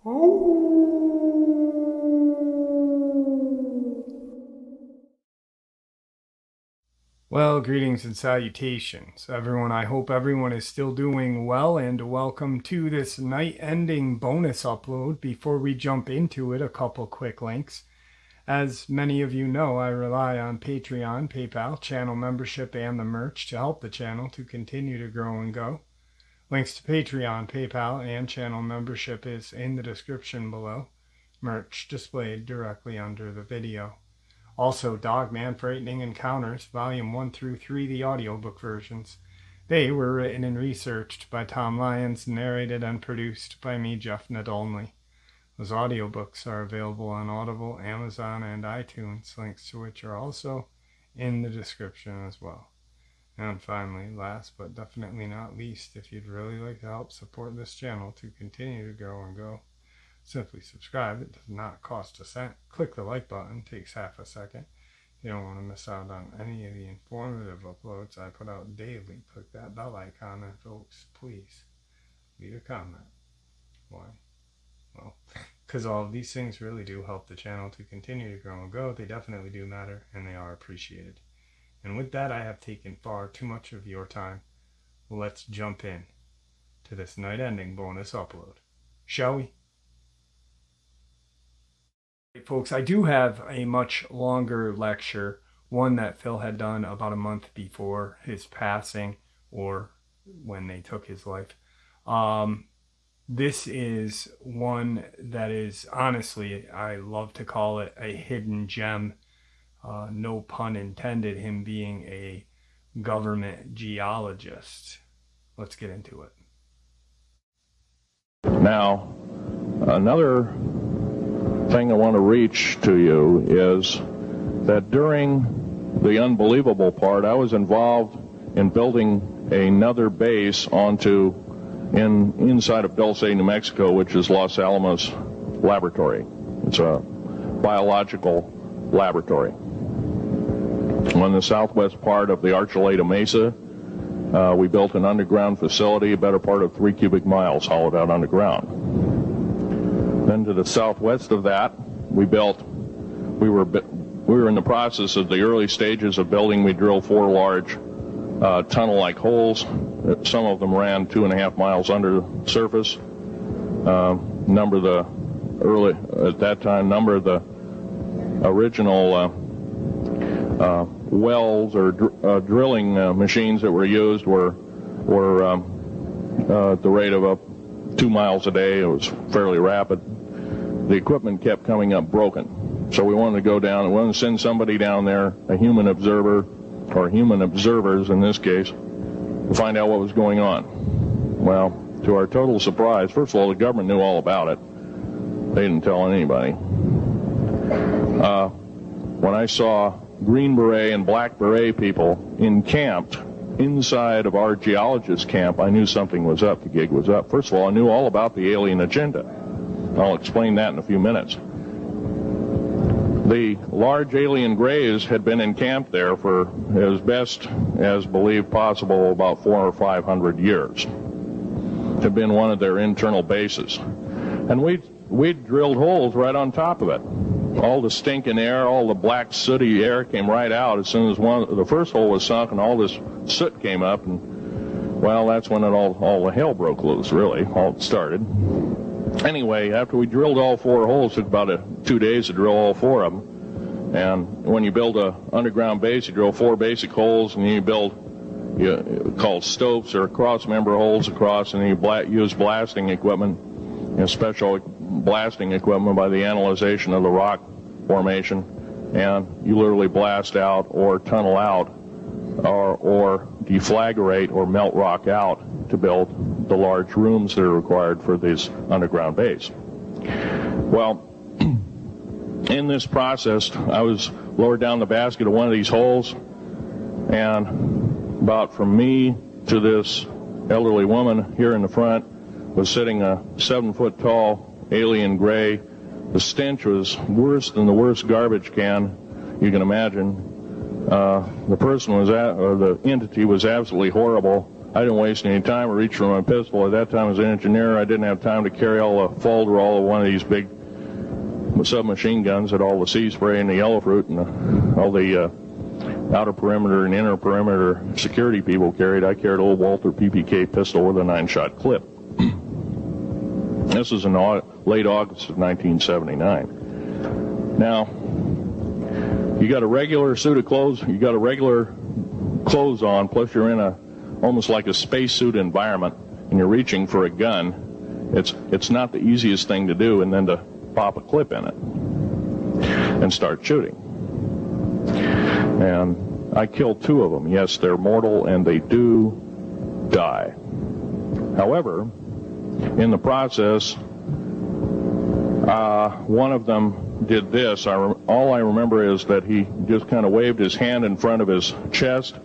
Well, greetings and salutations, everyone. I hope everyone is still doing well, and welcome to this night-ending bonus upload. Before we jump into it, a couple quick links. As many of you know, I rely on Patreon, PayPal, channel membership, and the merch to help the channel to continue to grow and go. Links to Patreon, PayPal, and channel membership is in the description below. Merch displayed directly under the video. Also, Dogman, Frightening Encounters, Volume 1 through 3, the audiobook versions. They were written and researched by Tom Lyons, narrated and produced by me, Jeff Nadolny. Those audiobooks are available on Audible, Amazon, and iTunes, links to which are also in the description as well. And finally, last but definitely not least, if you'd really like to help support this channel to continue to grow and go, simply subscribe. It does not cost a cent. Click the like button. It takes half a second. You don't want to miss out on any of the informative uploads I put out daily. Click that bell icon, and folks, please leave a comment. Why? Well, because all of these things really do help the channel to continue to grow and go. They definitely do matter, and they are appreciated. And with that, I have taken far too much of your time. Let's jump in to this night-ending bonus upload, shall we? Folks, I do have a much longer lecture, one that Phil had done about a month before his passing, or when they took his life. This is one that is, honestly, I love to call it a hidden gem. No pun intended, him being a government geologist. Let's get into it. Now, another thing I want to reach to you is that during the unbelievable part, I was involved in building another base inside of Dulce, New Mexico, which is Los Alamos Laboratory. It's a biological laboratory. On the southwest part of the Archuleta Mesa, we built an underground facility, a better part of 3 cubic miles hollowed out underground. Then to the southwest of that, we were in the process of the early stages of building. We drilled 4 large tunnel-like holes. Some of them ran 2.5 miles under the surface. Number of the original wells or drilling machines that were used were at the rate of up 2 miles a day. It was fairly rapid. The equipment kept coming up broken. So we wanted to go down and we wanted to send somebody down there, a human observer, or human observers in this case, to find out what was going on. Well, to our total surprise, first of all, the government knew all about it. They didn't tell anybody. When I saw Green Beret and Black Beret people encamped inside of our geologist camp, I knew something was up. The gig was up. First of all, I knew all about the alien agenda. I'll explain that in a few minutes. The large alien grays had been encamped there for as best as believed possible about 400 or 500 years. It had been one of their internal bases. And we drilled holes right on top of it. All the stinking air, all the black sooty air came right out as soon as the first hole was sunk, and all this soot came up, and well, that's when all the hell broke loose, really, all started. Anyway, after we drilled all 4 holes, it took about 2 days to drill all 4 of them. And when you build an underground base, you drill 4 basic holes, and then you build called stopes or cross-member holes across, and then you use blasting equipment, special blasting equipment by the analyzation of the rock formation, and you literally blast out or tunnel out or deflagrate or melt rock out to build the large rooms that are required for this underground base. Well, in this process, I was lowered down the basket of one of these holes, and about from me to this elderly woman here in the front was sitting a 7-foot-tall alien gray. The stench was worse than the worst garbage can you can imagine. The person was the entity was absolutely horrible. I didn't waste any time or reach for my pistol. At that time, as an engineer, I didn't have time to carry all the folderol of one of these big submachine guns that all the sea spray and the yellow fruit and all the outer perimeter and inner perimeter security people carried. I carried a little Walther PPK pistol with a 9-shot clip. This is in late August of 1979. Now, you got a regular suit of clothes, you got a regular clothes on, plus you're in a almost like a spacesuit environment, and you're reaching for a gun. It's not the easiest thing to do, and then to pop a clip in it and start shooting. And I killed 2 of them. Yes, they're mortal, and they do die. However, in the process, one of them did this. All I remember is that he just kind of waved his hand in front of his chest,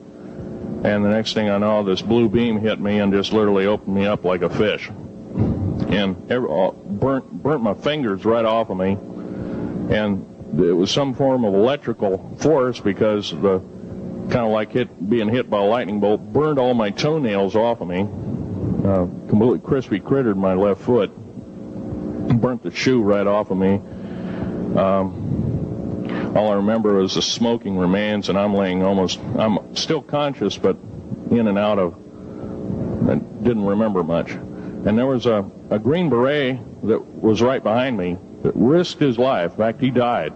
and the next thing I know, this blue beam hit me and just literally opened me up like a fish. And burnt my fingers right off of me. And it was some form of electrical force, because the kind of like being hit by a lightning bolt burned all my toenails off of me. Completely crispy crittered my left foot. Burnt the shoe right off of me. All I remember was the smoking remains, and I'm still conscious, but in and out of, I didn't remember much. And there was a Green Beret that was right behind me that risked his life. In fact, he died.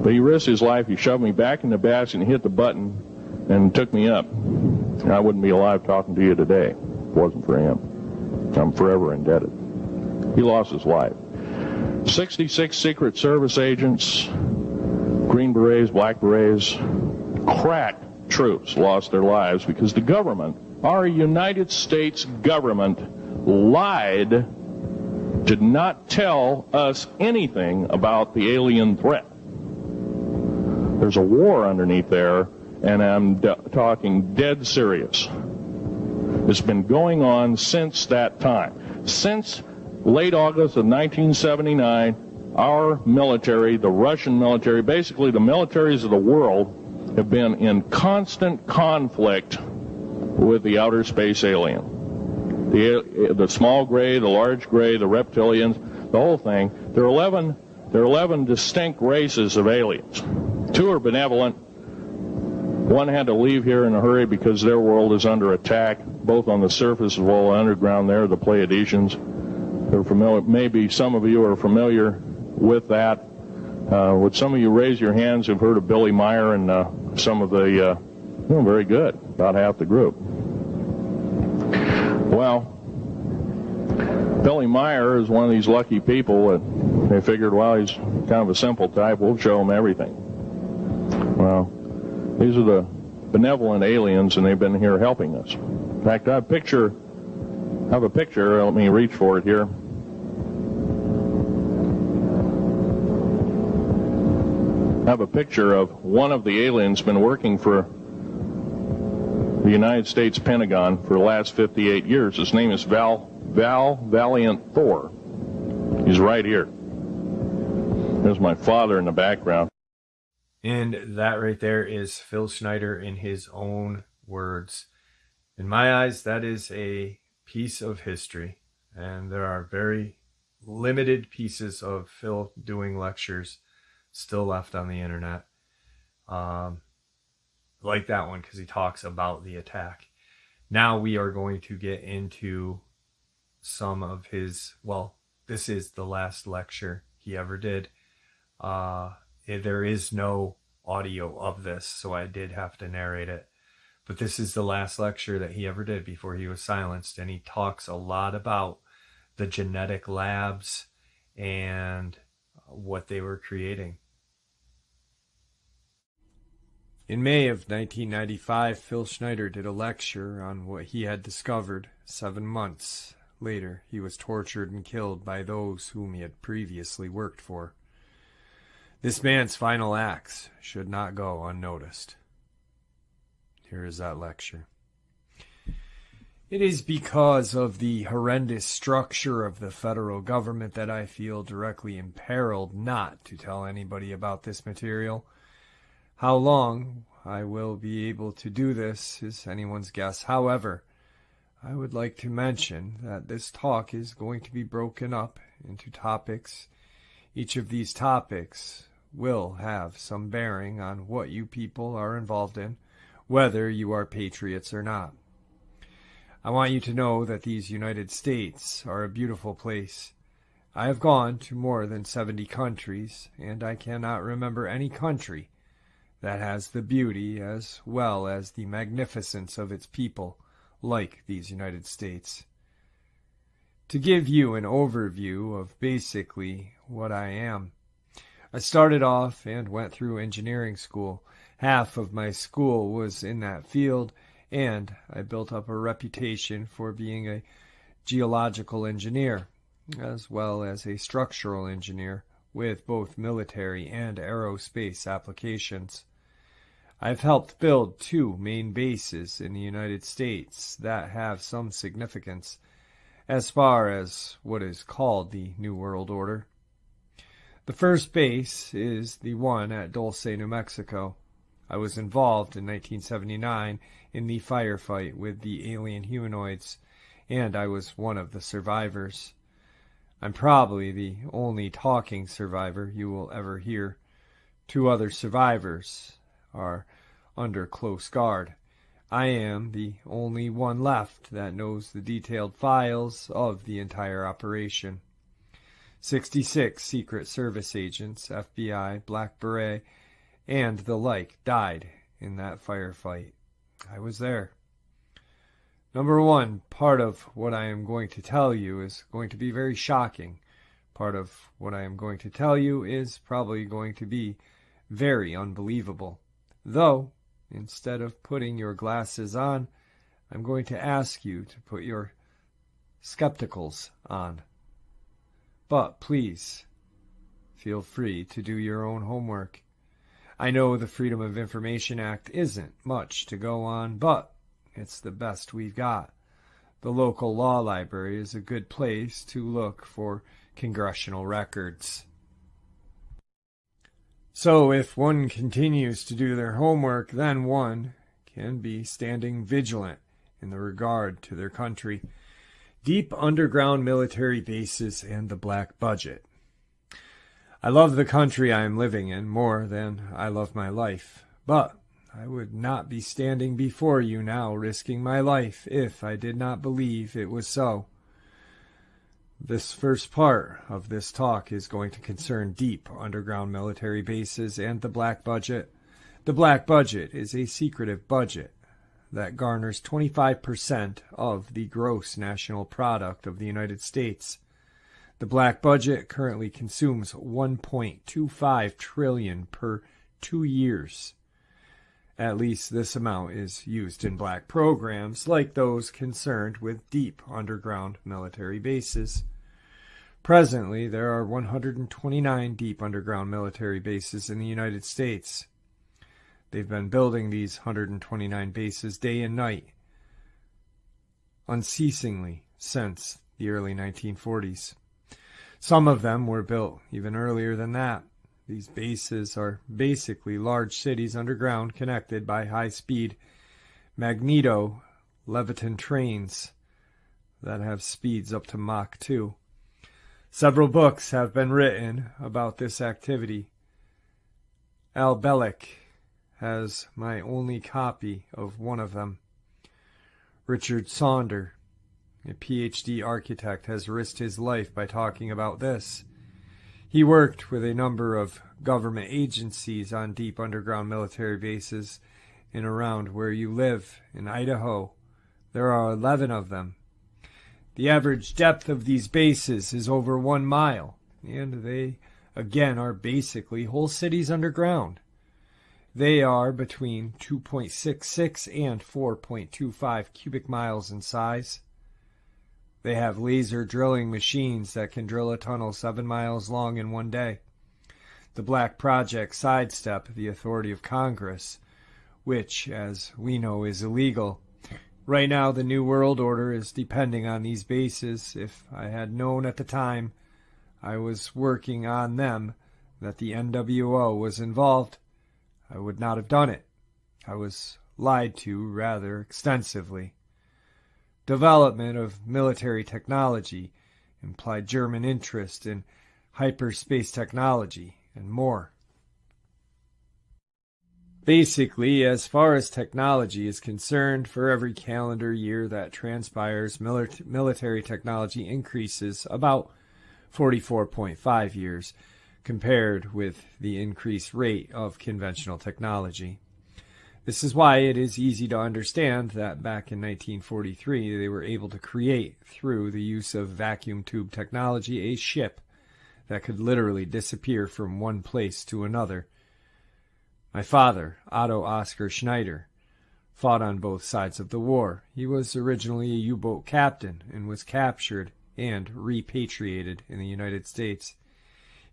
But he risked his life. He shoved me back in the basket and hit the button and took me up. And I wouldn't be alive talking to you today if it wasn't for him. I'm forever indebted. He lost his life. 66 Secret Service agents, Green Berets, Black Berets, crack troops lost their lives because the government, our United States government, lied, did not tell us anything about the alien threat. There's a war underneath there, and I'm talking dead serious. It's been going on since that time. Since late August of 1979, our military, the Russian military, basically the militaries of the world, have been in constant conflict with the outer space alien. The small gray, the large gray, the reptilians, the whole thing. There are 11 distinct races of aliens. 2 are benevolent. 1 had to leave here in a hurry because their world is under attack, both on the surface as well as underground there, the Pleiadians. They're familiar, maybe some of you are familiar with that. Would some of you raise your hands who've heard of Billy Meyer and some of the, very good, about half the group. Well, Billy Meyer is one of these lucky people that they figured, well, he's kind of a simple type, we'll show him everything. Well, these are the benevolent aliens, and they've been here helping us. In fact, I have a picture, let me reach for it here. I have a picture of one of the aliens been working for the United States Pentagon for the last 58 years. His name is Val Valiant Thor. He's right here. There's my father in the background. And that right there is Phil Schneider in his own words. In my eyes, that is a piece of history. And there are very limited pieces of Phil doing lectures still left on the internet. Like that one, because he talks about the attack. Now we are going to get into some of his, this is the last lecture he ever did. There is no audio of this, so I did have to narrate it. But this is the last lecture that he ever did before he was silenced, and he talks a lot about the genetic labs and what they were creating. In May of 1995, Phil Schneider did a lecture on what he had discovered. 7 months later, he was tortured and killed by those whom he had previously worked for. This man's final acts should not go unnoticed. Here is that lecture. It is because of the horrendous structure of the federal government that I feel directly imperiled not to tell anybody about this material. How long I will be able to do this is anyone's guess. However, I would like to mention that this talk is going to be broken up into topics. Each of these topics will have some bearing on what you people are involved in, whether you are patriots or not. I want you to know that these United States are a beautiful place. I have gone to more than 70 countries, and I cannot remember any country that has the beauty as well as the magnificence of its people like these United States. To give you an overview of basically what I am, I started off and went through engineering school. Half of my school was in that field, and I built up a reputation for being a geological engineer, as well as a structural engineer with both military and aerospace applications. I've helped build 2 main bases in the United States that have some significance as far as what is called the New World Order. The first base is the one at Dulce, New Mexico. I was involved in 1979 in the Firefight with the alien humanoids, and I was one of the survivors. I'm probably the only talking survivor you will ever hear. 2 other survivors are under close guard. I am the only one left that knows the detailed files of the entire operation. 66 Secret Service agents, FBI, Black Beret, and the like died in that firefight. I was there. Number 1, part of what I am going to tell you is going to be very shocking. Part of what I am going to tell you is probably going to be very unbelievable. Though, instead of putting your glasses on, I'm going to ask you to put your skepticals on. But please, feel free to do your own homework. I know the Freedom of Information Act isn't much to go on, but it's the best we've got. The local law library is a good place to look for congressional records. So if one continues to do their homework, then one can be standing vigilant in the regard to their country. Deep underground military bases and the black budget. I love the country I am living in more than I love my life, but I would not be standing before you now risking my life if I did not believe it was so. This first part of this talk is going to concern deep underground military bases and the black budget. The black budget is a secretive budget that garners 25% of the gross national product of the United States. The black budget currently consumes $1.25 trillion per 2 years. At least this amount is used in black programs like those concerned with deep underground military bases. Presently, there are 129 deep underground military bases in the United States. They've been building these 129 bases day and night, unceasingly since the early 1940s. Some of them were built even earlier than that. These bases are basically large cities underground connected by high-speed magneto-leviton trains that have speeds up to Mach 2. Several books have been written about this activity. Al Bellick has my only copy of one of them. Richard Saunder, a PhD architect, has risked his life by talking about this. He worked with a number of government agencies on deep underground military bases in around where you live in Idaho. There are 11 of them. The average depth of these bases is over 1 mile, and they, again, are basically whole cities underground. They are between 2.66 and 4.25 cubic miles in size. They have laser drilling machines that can drill a tunnel 7 miles long in 1 day. The Black Project sidestep the authority of Congress, which, as we know, is illegal. Right now, the New World Order is depending on these bases. If I had known at the time I was working on them that the NWO was involved, I would not have done it. I was lied to rather extensively. development of military technology, implied German interest in hyperspace technology, and more. Basically, as far as technology is concerned, for every calendar year that transpires, military technology increases about 44.5 years, compared with the increased rate of conventional technology. This is why it is easy to understand that back in 1943 they were able to create, through the use of vacuum tube technology, a ship that could literally disappear from one place to another. My father, Otto Oskar Schneider, fought on both sides of the war. He was originally a U-boat captain and was captured and repatriated in the United States.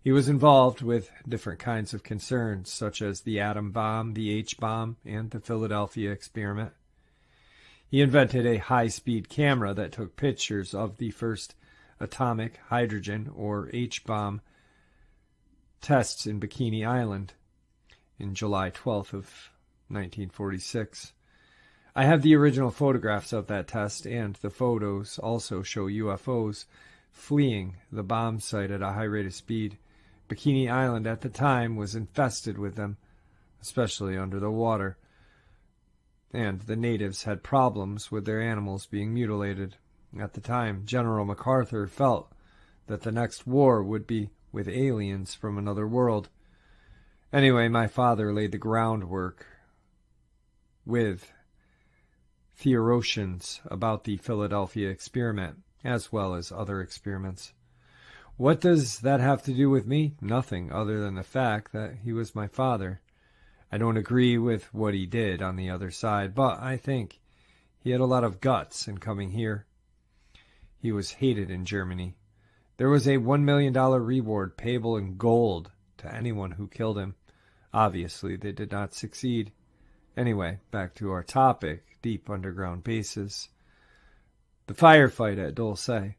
He was involved with different kinds of concerns, such as the atom bomb, the H-bomb, and the Philadelphia experiment. He invented a high-speed camera that took pictures of the first atomic hydrogen, or H-bomb, tests in Bikini Island in July 12th of 1946. I have the original photographs of that test, and the photos also show UFOs fleeing the bomb site at a high rate of speed. Bikini Island at the time was infested with them, especially under the water, and the natives had problems with their animals being mutilated. At the time, General MacArthur felt that the next war would be with aliens from another world. Anyway, my father laid the groundwork with theorians about the Philadelphia experiment, as well as other experiments. What does that have to do with me? Nothing, other than the fact that he was my father. I don't agree with what he did on the other side, but I think he had a lot of guts in coming here. He was hated in Germany. There was a $1 million reward payable in gold to anyone who killed him. Obviously, they did not succeed. Anyway, back to our topic, deep underground bases. The firefight at Dulce.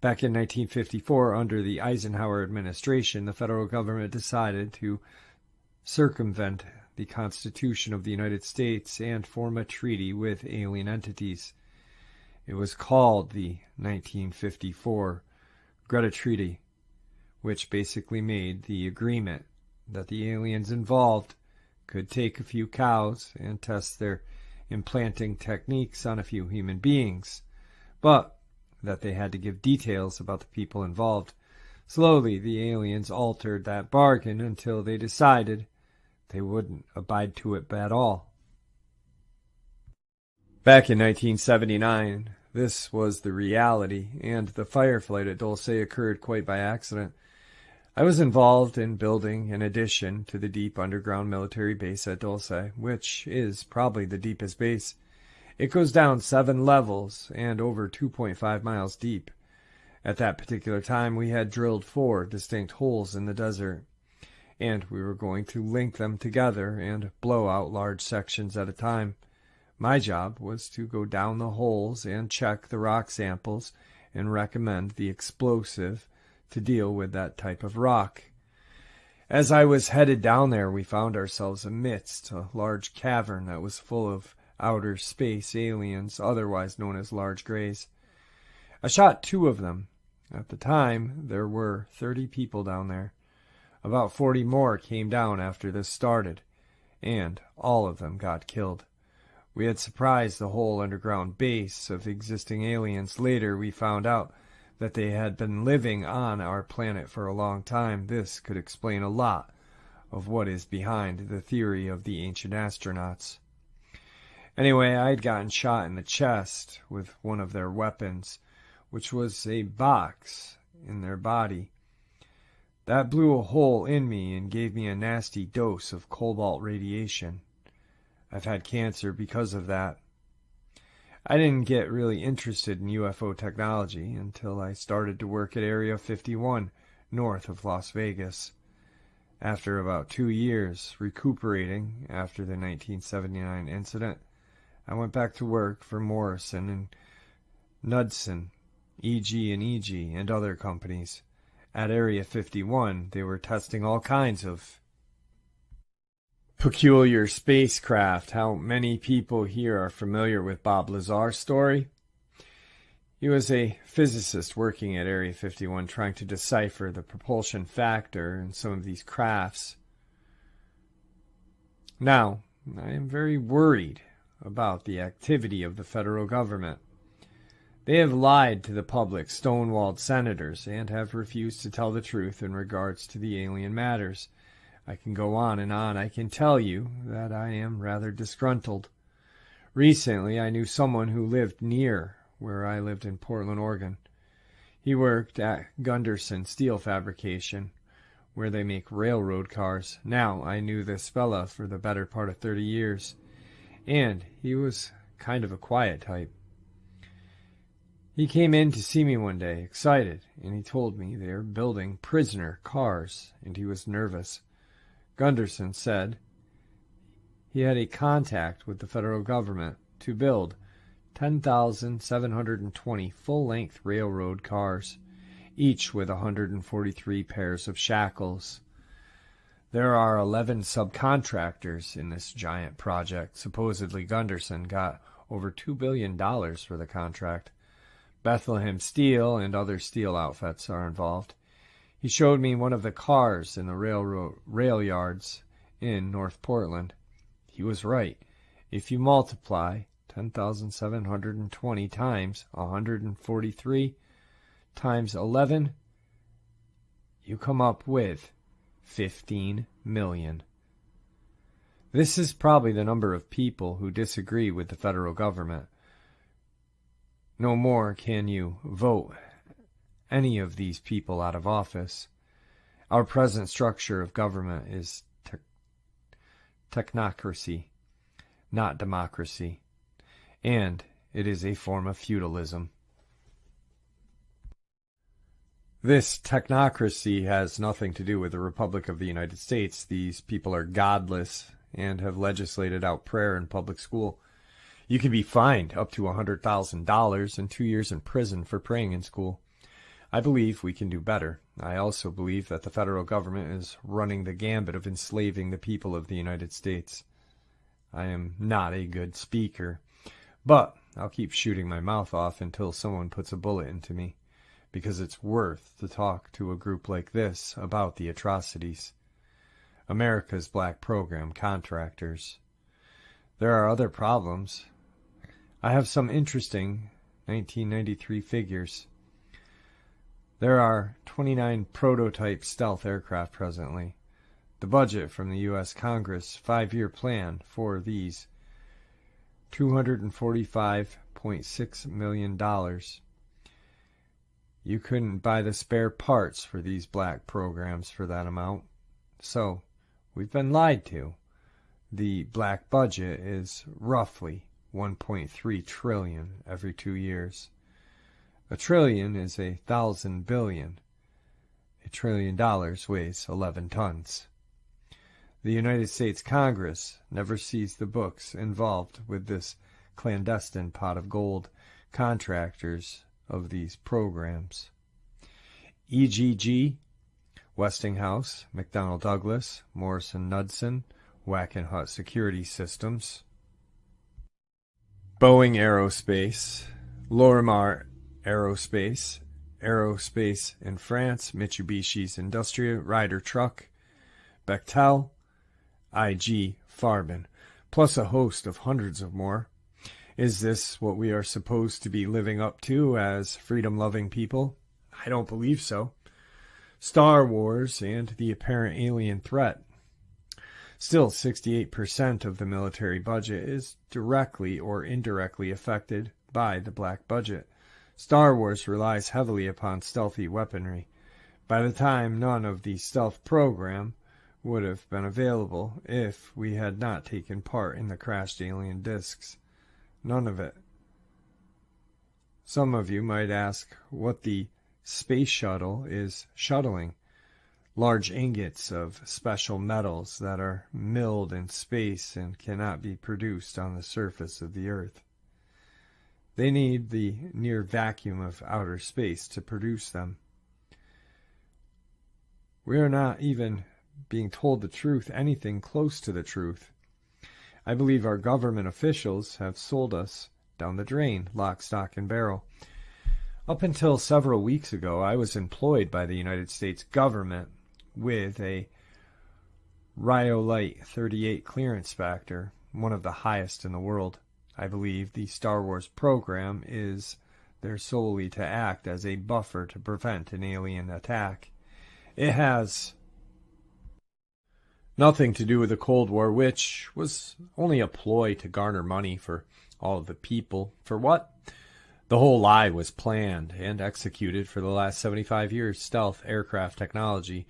Back in 1954, under the Eisenhower administration, the federal government decided to circumvent the Constitution of the United States and form a treaty with alien entities. It was called the 1954 Greta Treaty, which basically made the agreement that the aliens involved could take a few cows and test their implanting techniques on a few human beings, but that they had to give details about the people involved. Slowly, the aliens altered that bargain until they decided they wouldn't abide to it at all. Back in 1979, this was the reality, and the firefight at Dulce occurred quite by accident. I was involved in building an addition to the deep underground military base at Dulce, which is probably the deepest base. It goes down 7 levels and over 2.5 miles deep. At that particular time, we had drilled 4 distinct holes in the desert, and we were going to link them together and blow out large sections at a time. My job was to go down the holes and check the rock samples and recommend the explosive to deal with that type of rock. As I was headed down there, we found ourselves amidst a large cavern that was full of outer space aliens, otherwise known as large greys. I shot 2 of them. At the time, there were 30 people down there. About 40 more came down after this started, and all of them got killed. We had surprised the whole underground base of existing aliens. Later, we found out that they had been living on our planet for a long time. This could explain a lot of what is behind the theory of the ancient astronauts. Anyway, I had gotten shot in the chest with one of their weapons, which was a box in their body. That blew a hole in me and gave me a nasty dose of cobalt radiation. I've had cancer because of that. I didn't get really interested in UFO technology until I started to work at Area 51, north of Las Vegas. After about 2 years recuperating after the 1979 incident, I went back to work for Morrison and Knudsen, EG&EG, and other companies. At Area 51, they were testing all kinds of peculiar spacecraft. How many people here are familiar with Bob Lazar's story? He was a physicist working at Area 51 trying to decipher the propulsion factor in some of these crafts. Now, I am very worried about the activity of the federal government. They have lied to the public, stonewalled senators, and have refused to tell the truth in regards to the alien matters. I can go on and on. I can tell you that I am rather disgruntled. Recently, I knew someone who lived near where I lived in Portland, Oregon. He worked at Gunderson Steel Fabrication, where they make railroad cars. Now, I knew this fella for the better part of 30 years, and he was kind of a quiet type. He came in to see me one day, excited, and he told me they were building prisoner cars, and he was nervous. Gunderson said he had a contact with the federal government to build 10,720 full-length railroad cars, each with 143 pairs of shackles. There are 11 subcontractors in this giant project. Supposedly Gunderson got over $2 billion for the contract. Bethlehem Steel and other steel outfits are involved. He showed me one of the cars in the rail yards in North Portland. He was right. If you multiply 10,720 times 143 times 11, you come up with 15 million. This is probably the number of people who disagree with the federal government. No more can you vote any of these people out of office. Our present structure of government is technocracy, not democracy, and it is a form of feudalism. This technocracy has nothing to do with the Republic of the United States. These people are godless and have legislated out prayer in public school. You can be fined up to $100,000 and 2 years in prison for praying in school. I believe we can do better. I also believe that the federal government is running the gambit of enslaving the people of the United States. I am not a good speaker, but I'll keep shooting my mouth off until someone puts a bullet into me, because it's worth to talk to a group like this about the atrocities. America's black program contractors. There are other problems. I have some interesting 1993 figures. There are 29 prototype stealth aircraft presently. The budget from the U.S. Congress 5-year plan for these $245.6 million. You couldn't buy the spare parts for these black programs for that amount. So, we've been lied to. The black budget is roughly $1.3 trillion every 2 years. A trillion is 1,000 billion. $1 trillion weighs 11 tons. The United States Congress never sees the books involved with this clandestine pot of gold contractors of these programs. EGG, Westinghouse, McDonnell Douglas, Morrison Knudsen, Wackenhut Security Systems, Boeing Aerospace, Lorimar Aerospace, Aerospace in France, Mitsubishi's Industria, Ryder Truck, Bechtel, IG Farben, plus a host of hundreds of more. Is this what we are supposed to be living up to as freedom-loving people? I don't believe so. Star Wars and the apparent alien threat. Still, 68% of the military budget is directly or indirectly affected by the black budget. Star Wars relies heavily upon stealthy weaponry. By the time none of the stealth program would have been available if we had not taken part in the crashed alien discs. None of it. Some of you might ask what the space shuttle is shuttling. Large ingots of special metals that are milled in space and cannot be produced on the surface of the Earth. They need the near vacuum of outer space to produce them. We are not even being told the truth, anything close to the truth. I believe our government officials have sold us down the drain, lock, stock, and barrel. Up until several weeks ago, I was employed by the United States government with a Rhyolite 38 clearance factor, one of the highest in the world. I believe the Star Wars program is there solely to act as a buffer to prevent an alien attack. It has nothing to do with the Cold War, which was only a ploy to garner money for all of the people. For what? The whole lie was planned and executed for the last 75 years. Stealth aircraft technology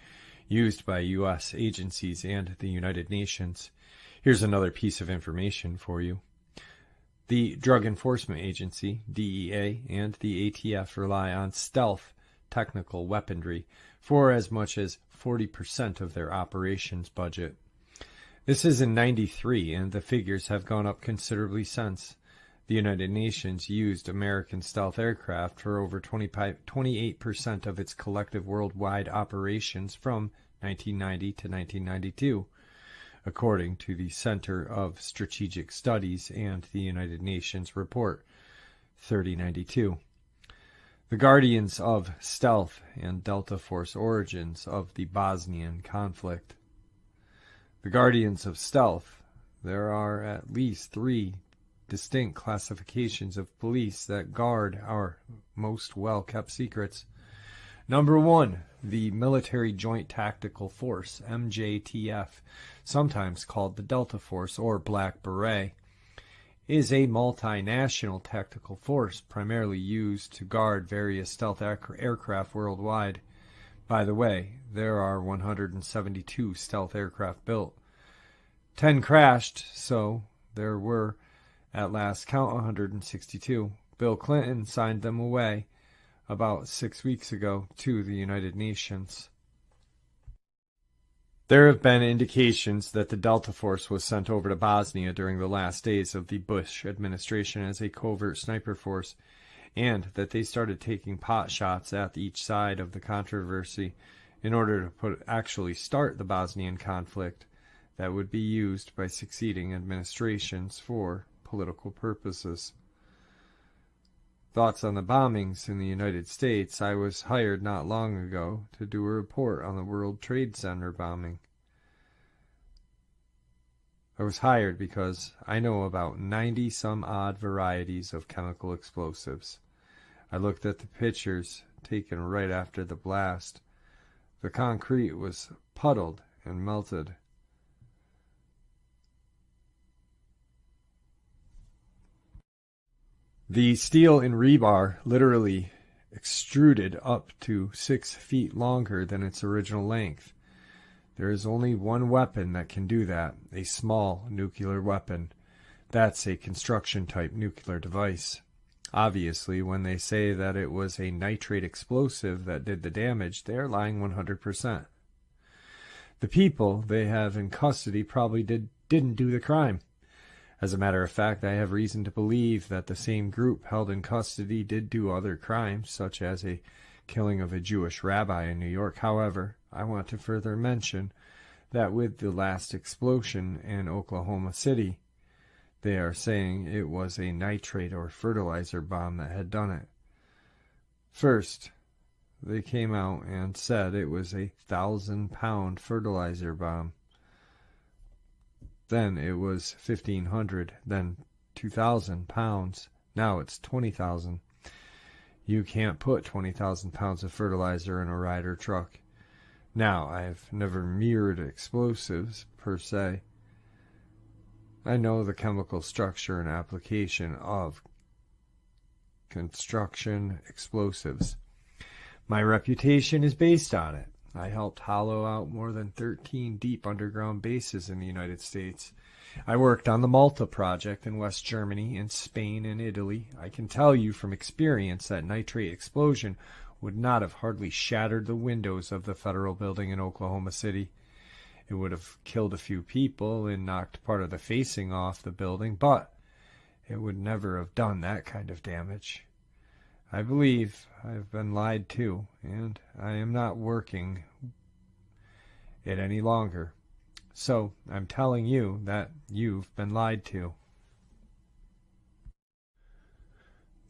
used by U.S. agencies and the United Nations. Here's another piece of information for you. The Drug Enforcement Agency, DEA, and the ATF rely on stealth technical weaponry for as much as 40% of their operations budget. This is in '93, and the figures have gone up considerably since. The United Nations used American stealth aircraft for over 28% of its collective worldwide operations from 1990 to 1992, according to the Center of Strategic Studies and the United Nations Report 3092. The Guardians of Stealth and Delta Force Origins of the Bosnian Conflict. The Guardians of Stealth. There are at least 3 distinct classifications of police that guard our most well-kept secrets. Number 1, the Military Joint Tactical Force, MJTF, sometimes called the Delta Force or Black Beret, is a multinational tactical force primarily used to guard various stealth aircraft worldwide. By the way, there are 172 stealth aircraft built. 10 crashed, so there were, at last count, 162. Bill Clinton signed them away about 6 weeks ago to the United Nations. There have been indications that the Delta Force was sent over to Bosnia during the last days of the Bush administration as a covert sniper force, and that they started taking pot shots at each side of the controversy in order to actually start the Bosnian conflict that would be used by succeeding administrations for political purposes. Thoughts on the bombings in the United States. I was hired not long ago to do a report on the World Trade Center bombing. I was hired because I know about 90 some odd varieties of chemical explosives. I looked at the pictures taken right after the blast. The concrete was puddled and melted. The steel in rebar literally extruded up to 6 feet longer than its original length. There is only one weapon that can do that, a small nuclear weapon. That's a construction-type nuclear device. Obviously, when they say that it was a nitrate explosive that did the damage, they are lying 100%. The people they have in custody probably didn't do the crime. As a matter of fact, I have reason to believe that the same group held in custody did do other crimes, such as a killing of a Jewish rabbi in New York. However, I want to further mention that with the last explosion in Oklahoma City, they are saying it was a nitrate or fertilizer bomb that had done it. First, they came out and said it was a 1,000-pound fertilizer bomb. Then it was 1,500, then 2,000 pounds. Now it's 20,000. You can't put 20,000 pounds of fertilizer in a Ryder truck. Now, I've never mirrored explosives, per se. I know the chemical structure and application of construction explosives. My reputation is based on it. I helped hollow out more than 13 deep underground bases in the United States. I worked on the Malta project in West Germany, in Spain, and Italy. I can tell you from experience that nitrate explosion would not have hardly shattered the windows of the federal building in Oklahoma City. It would have killed a few people and knocked part of the facing off the building, but it would never have done that kind of damage. I believe I've been lied to, and I am not working it any longer. So I'm telling you that you've been lied to.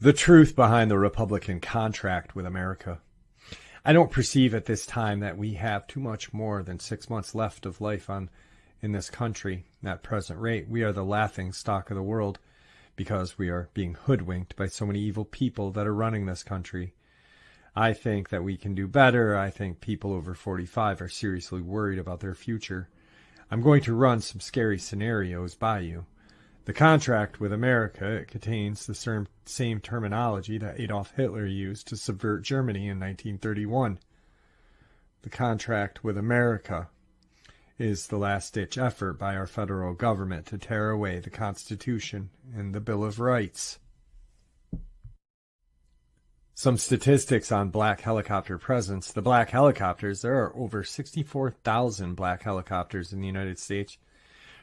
The truth behind the Republican contract with America. I don't perceive at this time that we have too much more than 6 months left of life in this country. At present rate, we are the laughing stock of the world because we are being hoodwinked by so many evil people that are running this country. I think that we can do better. I think people over 45 are seriously worried about their future. I'm going to run some scary scenarios by you. The contract with America contains the same terminology that Adolf Hitler used to subvert Germany in 1931. The contract with America is the last-ditch effort by our federal government to tear away the Constitution and the Bill of Rights. Some statistics on black helicopter presence. The black helicopters, there are over 64,000 black helicopters in the United States.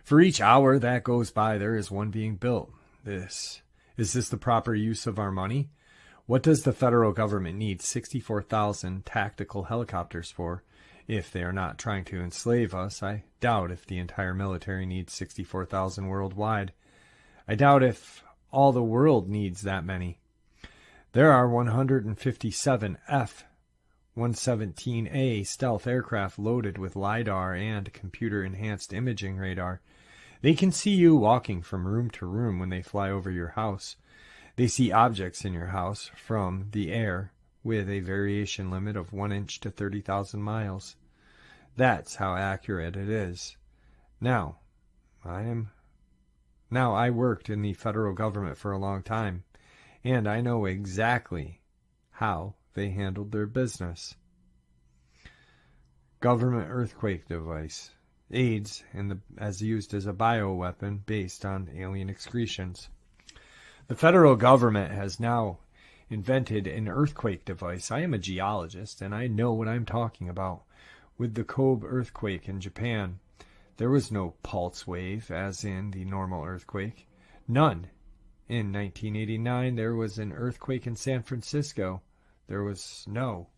For each hour that goes by, there is one being built. Is this the proper use of our money? What does the federal government need 64,000 tactical helicopters for if they are not trying to enslave us? I doubt if the entire military needs 64,000 worldwide. I doubt if all the world needs that many. There are 157 F-117A stealth aircraft loaded with LiDAR and computer-enhanced imaging radar. They can see you walking from room to room when they fly over your house. They see objects in your house from the air with a variation limit of 1 inch to 30,000 miles. That's how accurate it is. Now, I worked in the federal government for a long time, and I know exactly how they handled their business. Government earthquake device. AIDS as used as a bioweapon based on alien excretions. The federal government has now invented an earthquake device. I am a geologist, and I know what I'm talking about. With the Kobe earthquake in Japan, there was no pulse wave, as in the normal earthquake. None. In 1989, there was an earthquake in San Francisco. There was no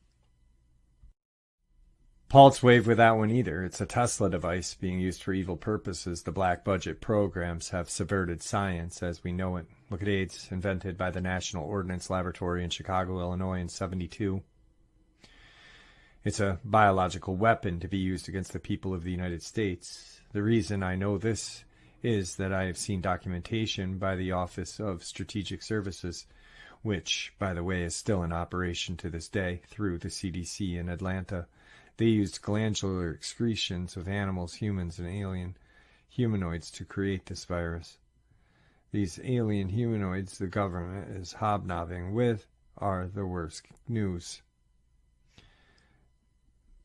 pulse wave with that one either. It's a Tesla device being used for evil purposes. The black budget programs have subverted science as we know it. Look at AIDS, invented by the National Ordnance Laboratory in Chicago, Illinois in 1972. It's a biological weapon to be used against the people of the United States. The reason I know this is that I have seen documentation by the Office of Strategic Services, which, by the way, is still in operation to this day through the CDC in Atlanta. They used glandular excretions of animals, humans, and alien humanoids to create this virus. These alien humanoids the government is hobnobbing with are the worst news.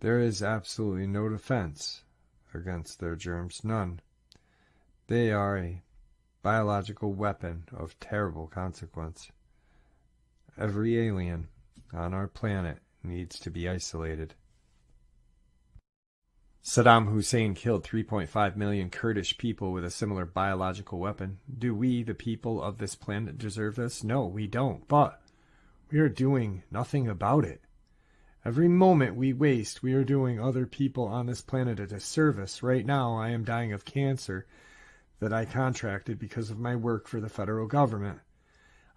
There is absolutely no defense against their germs, none. They are a biological weapon of terrible consequence. Every alien on our planet needs to be isolated. Saddam Hussein killed 3.5 million Kurdish people with a similar biological weapon. Do we, the people of this planet, deserve this? No, we don't, but we are doing nothing about it. Every moment we waste, we are doing other people on this planet a disservice. Right now, I am dying of cancer that I contracted because of my work for the federal government.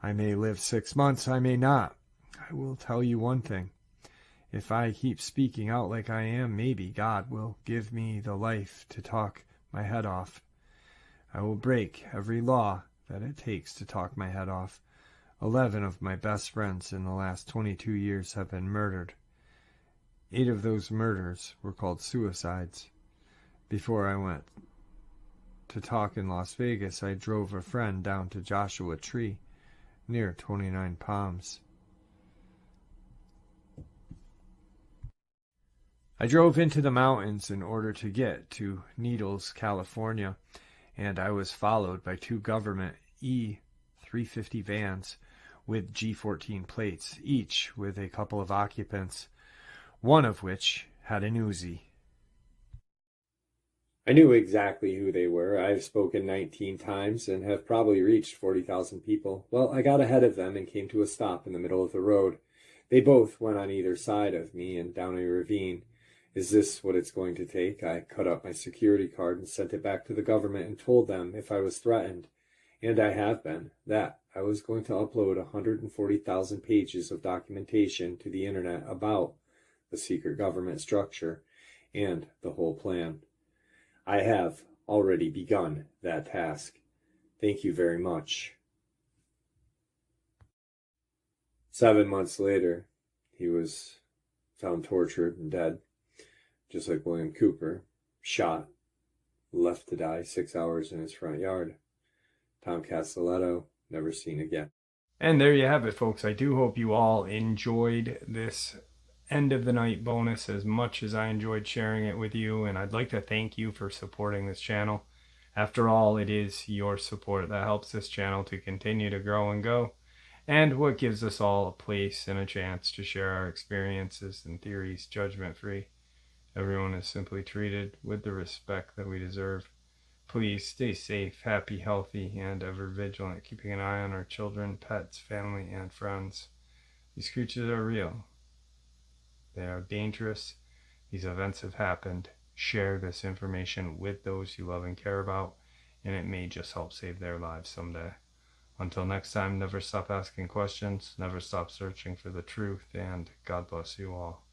I may live 6 months, I may not. I will tell you one thing. If I keep speaking out like I am, maybe God will give me the life to talk my head off. I will break every law that it takes to talk my head off. 11 of my best friends in the last 22 years have been murdered. 8 of those murders were called suicides. Before I went to talk in Las Vegas, I drove a friend down to Joshua Tree near 29 Palms. I drove into the mountains in order to get to Needles, California, and I was followed by 2 government E-350 vans with G14 plates, each with a couple of occupants, one of which had an Uzi. I knew exactly who they were. I've spoken 19 times and have probably reached 40,000 people. Well, I got ahead of them and came to a stop in the middle of the road. They both went on either side of me and down a ravine. Is this what it's going to take? I cut up my security card and sent it back to the government and told them if I was threatened And I have been, that I was going to upload 140,000 pages of documentation to the internet about the secret government structure and the whole plan. I have already begun that task. Thank you very much. 7 months later, he was found tortured and dead, just like William Cooper, shot, left to die 6 hours in his front yard. Tom Castelletto, never seen again. And there you have it, folks. I do hope you all enjoyed this end of the night bonus as much as I enjoyed sharing it with you, and I'd like to thank you for supporting this channel. After all, it is your support that helps this channel to continue to grow and go, and what gives us all a place and a chance to share our experiences and theories judgment-free. Everyone is simply treated with the respect that we deserve. Please stay safe, happy, healthy, and ever vigilant, keeping an eye on our children, pets, family, and friends. These creatures are real. They are dangerous. These events have happened. Share this information with those you love and care about, and it may just help save their lives someday. Until next time, never stop asking questions, never stop searching for the truth, and God bless you all.